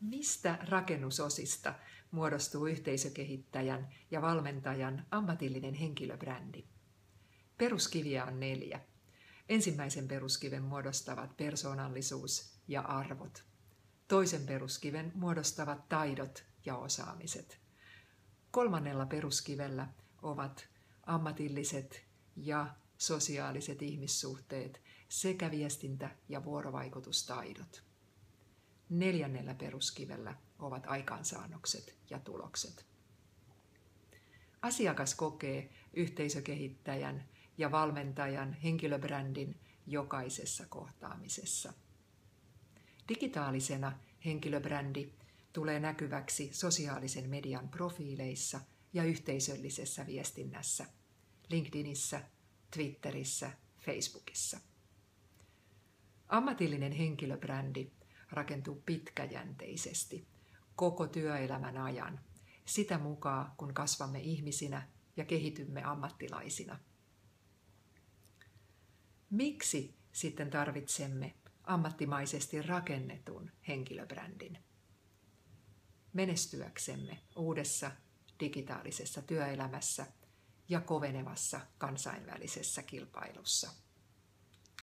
Mistä rakennusosista muodostuu yhteisökehittäjän ja valmentajan ammatillinen henkilöbrändi? Peruskiviä on 4. Ensimmäisen peruskiven muodostavat persoonallisuus ja arvot. Toisen peruskiven muodostavat taidot ja osaamiset. 3. peruskivellä ovat ammatilliset ja sosiaaliset ihmissuhteet sekä viestintä- ja vuorovaikutustaidot. 4. peruskivellä ovat aikaansaannokset ja tulokset. Asiakas kokee yhteisökehittäjän ja valmentajan henkilöbrändin jokaisessa kohtaamisessa. Digitaalisena henkilöbrändi tulee näkyväksi sosiaalisen median profiileissa ja yhteisöllisessä viestinnässä, LinkedInissä, Twitterissä, Facebookissa. Ammatillinen henkilöbrändi rakentuu pitkäjänteisesti koko työelämän ajan, sitä mukaan kun kasvamme ihmisinä ja kehitymme ammattilaisina. Miksi sitten tarvitsemme ammattimaisesti rakennetun henkilöbrändin? Menestyäksemme uudessa digitaalisessa työelämässä ja kovenevassa kansainvälisessä kilpailussa.